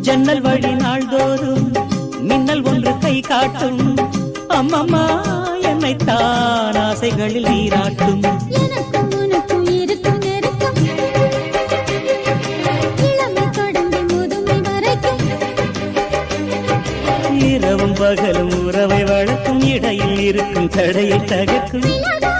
ஜன்னல் வழி நாள்தோறும் மின்னல் ஒன்று கை காட்டும். அம்மம்மா என்னைத்தான் ஆசைகளில் நீராட்டும். எனக்கும் உனக்கும் இருக்கும் நெருக்கம் இளமை தொடங்கி முதுமை வரைக்கும். இரவும் பகலும் உறவை வளர்க்கும், இடையில் இருக்கும் தடையை தகர்க்கும். நிலவா